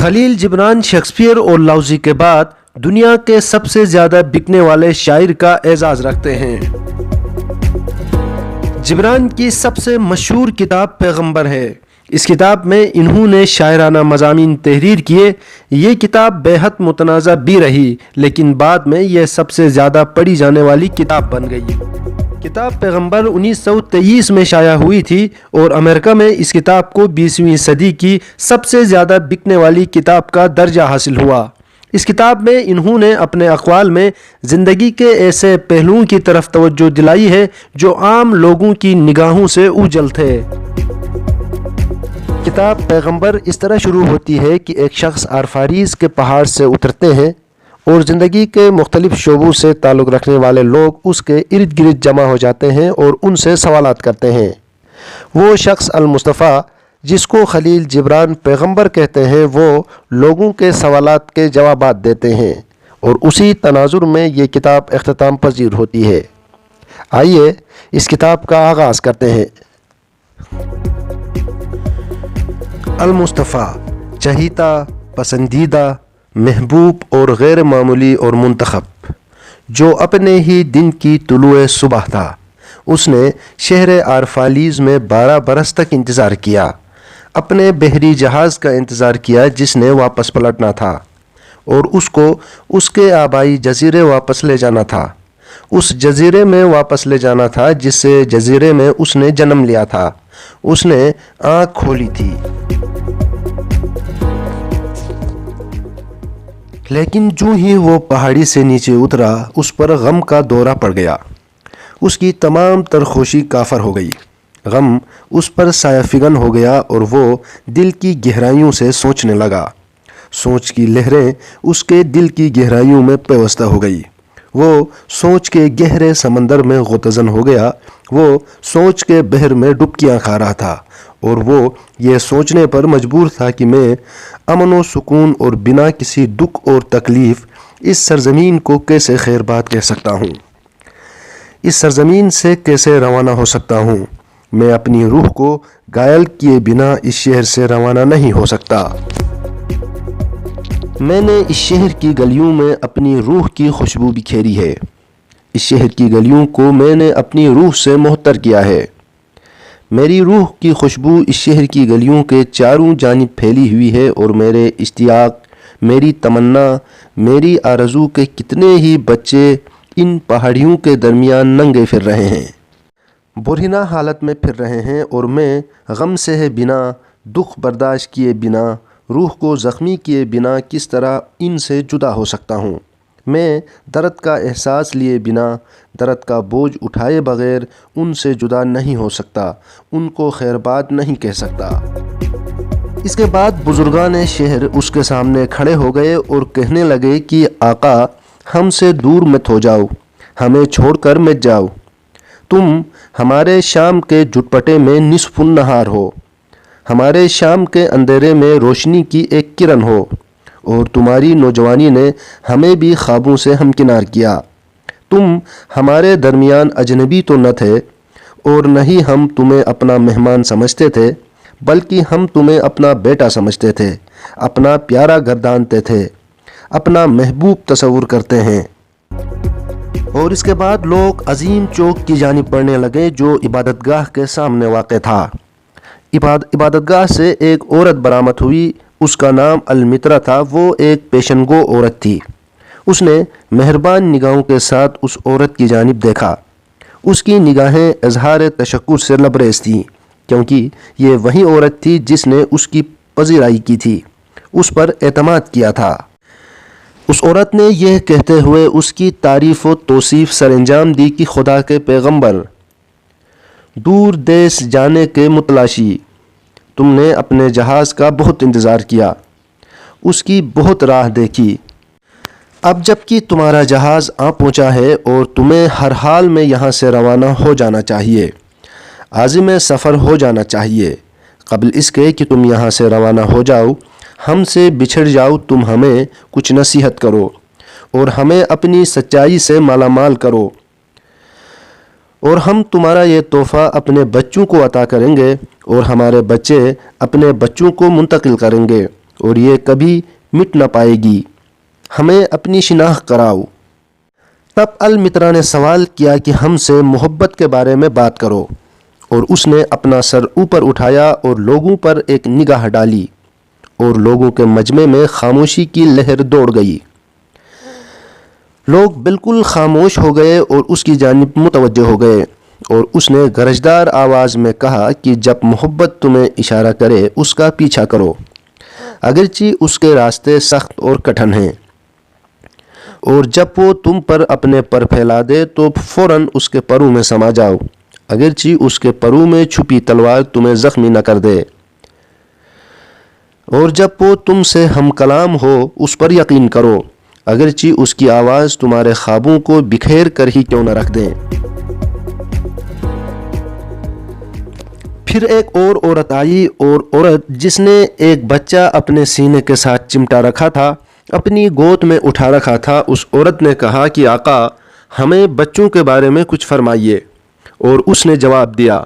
خلیل Jibran Shakespeare اور لاؤزی کے بعد دنیا کے سب سے زیادہ بکنے والے شاعر کا اعزاز رکھتے ہیں۔ جبران کی سب سے مشہور کتاب پیغمبر ہے۔ اس کتاب میں انہوں نے شاعرانہ مضامین تحریر کیے۔ یہ کتاب بے حد متنازع بھی رہی، لیکن بعد میں یہ سب سے زیادہ پڑھی جانے والی کتاب بن گئی۔ کتاب پیغمبر 1923 میں شائع ہوئی تھی اور امریکہ میں اس کتاب کو 20ویں صدی کی سب سے زیادہ بکنے والی کتاب کا درجہ حاصل ہوا۔ اس کتاب میں انہوں نے اپنے اقوال میں زندگی کے ایسے پہلوؤں کی طرف توجہ دلائی ہے جو عام لوگوں کی نگاہوں سے اوجھل تھے۔ کتاب پیغمبر اس طرح شروع ہوتی ہے کہ ایک شخص عرفاریز کے پہاڑ سے اترتے ہیں اور زندگی کے مختلف شعبوں سے تعلق رکھنے والے لوگ اس کے ارد گرد جمع ہو جاتے ہیں اور ان سے سوالات کرتے ہیں۔ وہ شخص المصطفیٰ جس کو خلیل جبران پیغمبر کہتے ہیں، وہ لوگوں کے سوالات کے جوابات دیتے ہیں اور اسی تناظر میں یہ کتاب اختتام پذیر ہوتی ہے۔ آئیے اس کتاب کا آغاز کرتے ہیں۔ المصطفیٰ، چہیتا، پسندیدہ، محبوب اور غیر معمولی اور منتخب، جو اپنے ہی دن کی طلوع صبح تھا۔ اس نے شہر عرفالیز میں 12 برس تک انتظار کیا، اپنے بحری جہاز کا انتظار کیا جس نے واپس پلٹنا تھا اور اس کو اس کے آبائی جزیرے واپس لے جانا تھا، اس جزیرے میں واپس لے جانا تھا جس سے جزیرے میں اس نے جنم لیا تھا۔ اس نے آنکھ کھولی تھی، لیکن جو ہی وہ پہاڑی سے نیچے اترا اس پر غم کا دورہ پڑ گیا۔ اس کی تمام تر خوشی کافر ہو گئی۔ غم اس پر سایہ فگن ہو گیا اور وہ دل کی گہرائیوں سے سوچنے لگا۔ سوچ کی لہریں اس کے دل کی گہرائیوں میں پیوستہ ہو گئی۔ وہ سوچ کے گہرے سمندر میں غوطہ ہو گیا۔ وہ سوچ کے بحر میں ڈبکیاں کھا رہا تھا اور وہ یہ سوچنے پر مجبور تھا کہ میں امن و سکون اور بنا کسی دکھ اور تکلیف اس سرزمین کو کیسے خیر بات کہہ سکتا ہوں، اس سرزمین سے کیسے روانہ ہو سکتا ہوں۔ میں اپنی روح کو گائل کیے بنا اس شہر سے روانہ نہیں ہو سکتا۔ میں نے اس شہر کی گلیوں میں اپنی روح کی خوشبو بکھیری ہے۔ اس شہر کی گلیوں کو میں نے اپنی روح سے محتر کیا ہے۔ میری روح کی خوشبو اس شہر کی گلیوں کے چاروں جانب پھیلی ہوئی ہے اور میرے اشتیاق، میری تمنا، میری آرزو کے کتنے ہی بچے ان پہاڑیوں کے درمیان ننگے پھر رہے ہیں، برہنہ حالت میں پھر رہے ہیں، اور میں غم سہے بنا، دکھ برداشت کیے بنا، روح کو زخمی کیے بنا کس طرح ان سے جدا ہو سکتا ہوں۔ میں درد کا احساس لیے بنا، درد کا بوجھ اٹھائے بغیر ان سے جدا نہیں ہو سکتا، ان کو خیر بات نہیں کہہ سکتا۔ اس کے بعد بزرگان شہر اس کے سامنے کھڑے ہو گئے اور کہنے لگے کہ آقا، ہم سے دور مت ہو جاؤ، ہمیں چھوڑ کر مت جاؤ۔ تم ہمارے شام کے جھٹپٹے میں نصف النہار ہو، ہمارے شام کے اندھیرے میں روشنی کی ایک کرن ہو، اور تمہاری نوجوانی نے ہمیں بھی خوابوں سے ہمکنار کیا۔ تم ہمارے درمیان اجنبی تو نہ تھے، اور نہ ہی ہم تمہیں اپنا مہمان سمجھتے تھے، بلکہ ہم تمہیں اپنا بیٹا سمجھتے تھے، اپنا پیارا گردانتے تھے، اپنا محبوب تصور کرتے ہیں۔ اور اس کے بعد لوگ عظیم چوک کی جانب بڑھنے لگے جو عبادت گاہ کے سامنے واقع تھا۔ عبادت گاہ سے ایک عورت برآمد ہوئی، اس کا نام المطرہ تھا۔ وہ ایک پیشن گو عورت تھی۔ اس نے مہربان نگاہوں کے ساتھ اس عورت کی جانب دیکھا۔ اس کی نگاہیں اظہار تشکر سے لبریز تھیں، کیونکہ یہ وہی عورت تھی جس نے اس کی پذیرائی کی تھی، اس پر اعتماد کیا تھا۔ اس عورت نے یہ کہتے ہوئے اس کی تعریف و توصیف سر انجام دی کہ خدا کے پیغمبر، دور دیس جانے کے متلاشی، تم نے اپنے جہاز کا بہت انتظار کیا، اس کی بہت راہ دیکھی۔ اب جب کہ تمہارا جہاز آ پہنچا ہے اور تمہیں ہر حال میں یہاں سے روانہ ہو جانا چاہیے، عازم سفر ہو جانا چاہیے، قبل اس کے کہ تم یہاں سے روانہ ہو جاؤ، ہم سے بچھڑ جاؤ، تم ہمیں کچھ نصیحت کرو اور ہمیں اپنی سچائی سے مالا مال کرو، اور ہم تمہارا یہ تحفہ اپنے بچوں کو عطا کریں گے اور ہمارے بچے اپنے بچوں کو منتقل کریں گے، اور یہ کبھی مٹ نہ پائے گی۔ ہمیں اپنی شناخت کراؤ۔ تب المطرا نے سوال کیا کہ ہم سے محبت کے بارے میں بات کرو، اور اس نے اپنا سر اوپر اٹھایا اور لوگوں پر ایک نگاہ ڈالی، اور لوگوں کے مجمع میں خاموشی کی لہر دوڑ گئی۔ لوگ بالکل خاموش ہو گئے اور اس کی جانب متوجہ ہو گئے، اور اس نے گرجدار آواز میں کہا کہ جب محبت تمہیں اشارہ کرے اس کا پیچھا کرو، اگرچہ اس کے راستے سخت اور کٹھن ہیں، اور جب وہ تم پر اپنے پر پھیلا دے تو فوراً اس کے پروں میں سما جاؤ، اگرچہ اس کے پروں میں چھپی تلوار تمہیں زخمی نہ کر دے، اور جب وہ تم سے ہم کلام ہو اس پر یقین کرو، اگرچہ اس کی آواز تمہارے خوابوں کو بکھیر کر ہی کیوں نہ رکھ دیں۔ پھر ایک اور عورت آئی، اور عورت جس نے ایک بچہ اپنے سینے کے ساتھ چمٹا رکھا تھا، اپنی گود میں اٹھا رکھا تھا۔ اس عورت نے کہا کہ آقا، ہمیں بچوں کے بارے میں کچھ فرمائیے۔ اور اس نے جواب دیا،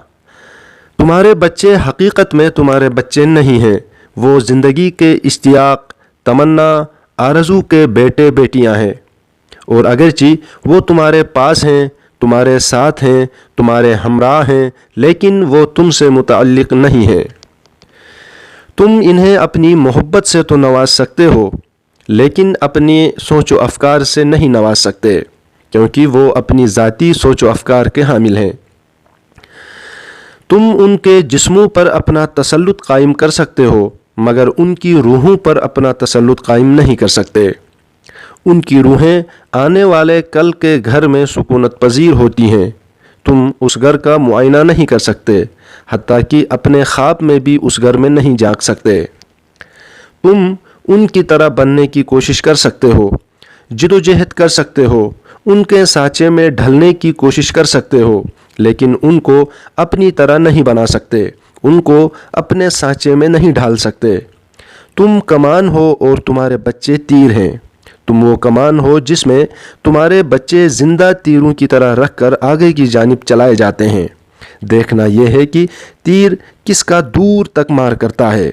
تمہارے بچے حقیقت میں تمہارے بچے نہیں ہیں، وہ زندگی کے اشتیاق، تمنا، آرزو کے بیٹے بیٹیاں ہیں، اور اگرچہ وہ تمہارے پاس ہیں، تمہارے ساتھ ہیں، تمہارے ہمراہ ہیں، لیکن وہ تم سے متعلق نہیں ہیں۔ تم انہیں اپنی محبت سے تو نواز سکتے ہو، لیکن اپنی سوچ و افکار سے نہیں نواز سکتے، کیونکہ وہ اپنی ذاتی سوچ و افکار کے حامل ہیں۔ تم ان کے جسموں پر اپنا تسلط قائم کر سکتے ہو، مگر ان کی روحوں پر اپنا تسلط قائم نہیں کر سکتے۔ ان کی روحیں آنے والے کل کے گھر میں سکونت پذیر ہوتی ہیں، تم اس گھر کا معائنہ نہیں کر سکتے، حتیٰ کہ اپنے خواب میں بھی اس گھر میں نہیں جھانک سکتے۔ تم ان کی طرح بننے کی کوشش کر سکتے ہو، جدوجہد کر سکتے ہو، ان کے سانچے میں ڈھلنے کی کوشش کر سکتے ہو، لیکن ان کو اپنی طرح نہیں بنا سکتے، ان کو اپنے سانچے میں نہیں ڈھال سکتے۔ تم کمان ہو اور تمہارے بچے تیر ہیں، تم وہ کمان ہو جس میں تمہارے بچے زندہ تیروں کی طرح رکھ کر آگے کی جانب چلائے جاتے ہیں۔ دیکھنا یہ ہے کہ تیر کس کا دور تک مار کرتا ہے۔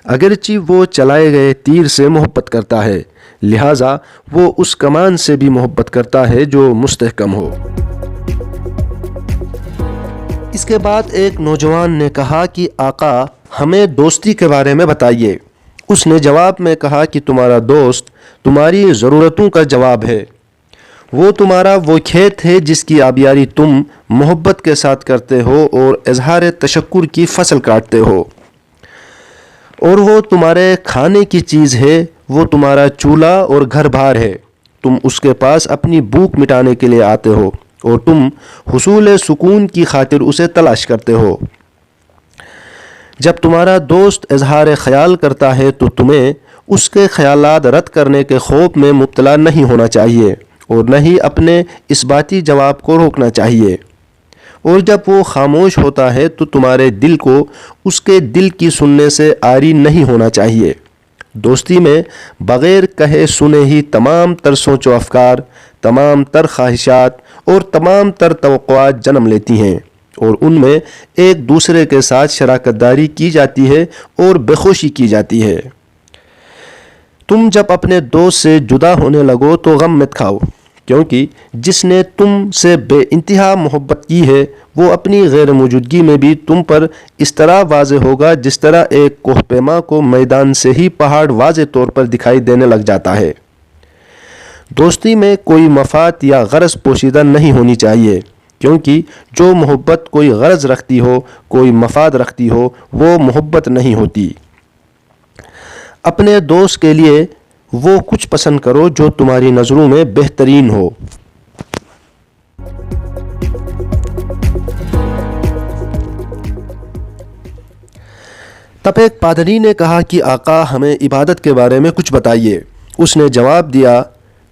اگرچہ وہ چلائے گئے تیر سے محبت کرتا ہے، لہٰذا وہ اس کمان سے بھی محبت کرتا ہے جو مستحکم ہو۔ اس کے بعد ایک نوجوان نے کہا کہ آقا، ہمیں دوستی کے بارے میں بتائیے۔ اس نے جواب میں کہا کہ تمہارا دوست تمہاری ضرورتوں کا جواب ہے، وہ تمہارا وہ کھیت ہے جس کی آبیاری تم محبت کے ساتھ کرتے ہو اور اظہار تشکر کی فصل کاٹتے ہو، اور وہ تمہارے کھانے کی چیز ہے، وہ تمہارا چولہا اور گھر بار ہے، تم اس کے پاس اپنی بھوک مٹانے کے لیے آتے ہو، اور تم حصول سکون کی خاطر اسے تلاش کرتے ہو۔ جب تمہارا دوست اظہار خیال کرتا ہے تو تمہیں اس کے خیالات رد کرنے کے خوف میں مبتلا نہیں ہونا چاہیے، اور نہ ہی اپنے اثباتی جواب کو روکنا چاہیے، اور جب وہ خاموش ہوتا ہے تو تمہارے دل کو اس کے دل کی سننے سے عاری نہیں ہونا چاہیے۔ دوستی میں بغیر کہے سنے ہی تمام تر سوچ و افکار، تمام تر خواہشات اور تمام تر توقعات جنم لیتی ہیں، اور ان میں ایک دوسرے کے ساتھ شراکت داری کی جاتی ہے اور بخوشی کی جاتی ہے۔ تم جب اپنے دوست سے جدا ہونے لگو تو غم مت کھاؤ، کیونکہ جس نے تم سے بے انتہا محبت کی ہے وہ اپنی غیر موجودگی میں بھی تم پر اس طرح واضح ہوگا جس طرح ایک کوہ پیما کو میدان سے ہی پہاڑ واضح طور پر دکھائی دینے لگ جاتا ہے۔ دوستی میں کوئی مفاد یا غرض پوشیدہ نہیں ہونی چاہیے، کیونکہ جو محبت کوئی غرض رکھتی ہو، کوئی مفاد رکھتی ہو، وہ محبت نہیں ہوتی۔ اپنے دوست کے لیے وہ کچھ پسند کرو جو تمہاری نظروں میں بہترین ہو۔ تب ایک پادری نے کہا کہ آقا، ہمیں عبادت کے بارے میں کچھ بتائیے۔ اس نے جواب دیا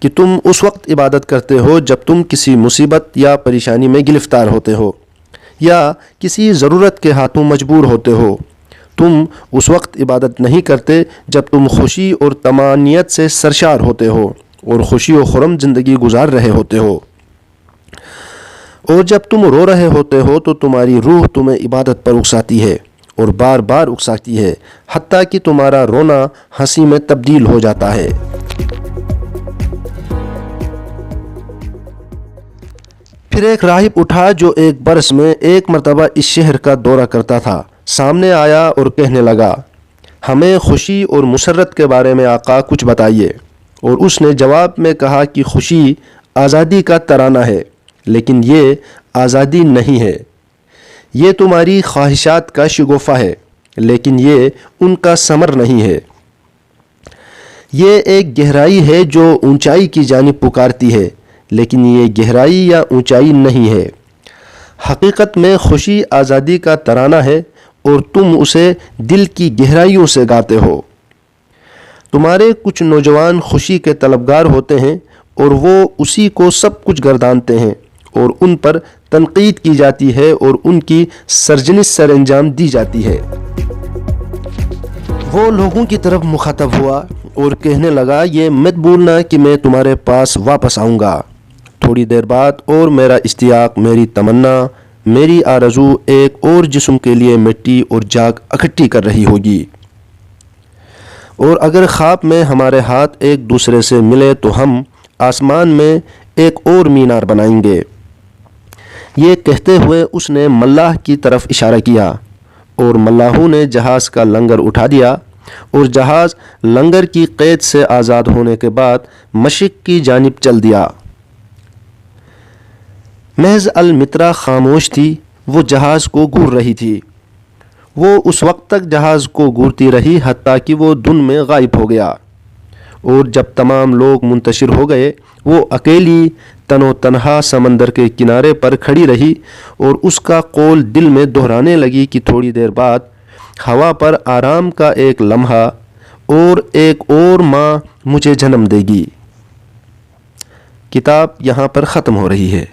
کہ تم اس وقت عبادت کرتے ہو جب تم کسی مصیبت یا پریشانی میں گرفتار ہوتے ہو، یا کسی ضرورت کے ہاتھوں مجبور ہوتے ہو۔ تم اس وقت عبادت نہیں کرتے جب تم خوشی اور طمانینت سے سرشار ہوتے ہو اور خوشی و خرم زندگی گزار رہے ہوتے ہو، اور جب تم رو رہے ہوتے ہو تو تمہاری روح تمہیں عبادت پر اکساتی ہے، اور بار بار اکساتی ہے حتیٰ کہ تمہارا رونا ہنسی میں تبدیل ہو جاتا ہے۔ پھر ایک راہب اٹھا جو ایک برس میں ایک مرتبہ اس شہر کا دورہ کرتا تھا، سامنے آیا اور کہنے لگا، ہمیں خوشی اور مسرت کے بارے میں آقا کچھ بتائیے۔ اور اس نے جواب میں کہا کہ خوشی آزادی کا ترانہ ہے، لیکن یہ آزادی نہیں ہے۔ یہ تمہاری خواہشات کا شگوفہ ہے، لیکن یہ ان کا ثمر نہیں ہے۔ یہ ایک گہرائی ہے جو اونچائی کی جانب پکارتی ہے، لیکن یہ گہرائی یا اونچائی نہیں ہے۔ حقیقت میں خوشی آزادی کا ترانہ ہے اور تم اسے دل کی گہرائیوں سے گاتے ہو۔ تمہارے کچھ نوجوان خوشی کے طلبگار ہوتے ہیں اور وہ اسی کو سب کچھ گردانتے ہیں اور ان پر تنقید کی جاتی ہے اور ان کی سرزنش سر انجام دی جاتی ہے۔ وہ لوگوں کی طرف مخاطب ہوا اور کہنے لگا، یہ مت بھولنا کہ میں تمہارے پاس واپس آؤں گا تھوڑی دیر بعد، اور میرا اشتیاق، میری تمنا، میری آرزو ایک اور جسم کے لیے مٹی اور جاگ اکٹھی کر رہی ہوگی، اور اگر خواب میں ہمارے ہاتھ ایک دوسرے سے ملے تو ہم آسمان میں ایک اور مینار بنائیں گے۔ یہ کہتے ہوئے اس نے ملاح کی طرف اشارہ کیا اور ملاحوں نے جہاز کا لنگر اٹھا دیا اور جہاز لنگر کی قید سے آزاد ہونے کے بعد مشرق کی جانب چل دیا۔ محض المطرہ خاموش تھی، وہ جہاز کو گور رہی تھی۔ وہ اس وقت تک جہاز کو گورتی رہی حتیٰ کہ وہ دھند میں غائب ہو گیا، اور جب تمام لوگ منتشر ہو گئے وہ اکیلی تن و تنہا سمندر کے کنارے پر کھڑی رہی اور اس کا قول دل میں دہرانے لگی کہ تھوڑی دیر بعد ہوا پر آرام کا ایک لمحہ اور ایک اور ماں مجھے جنم دے گی۔ کتاب یہاں پر ختم ہو رہی ہے۔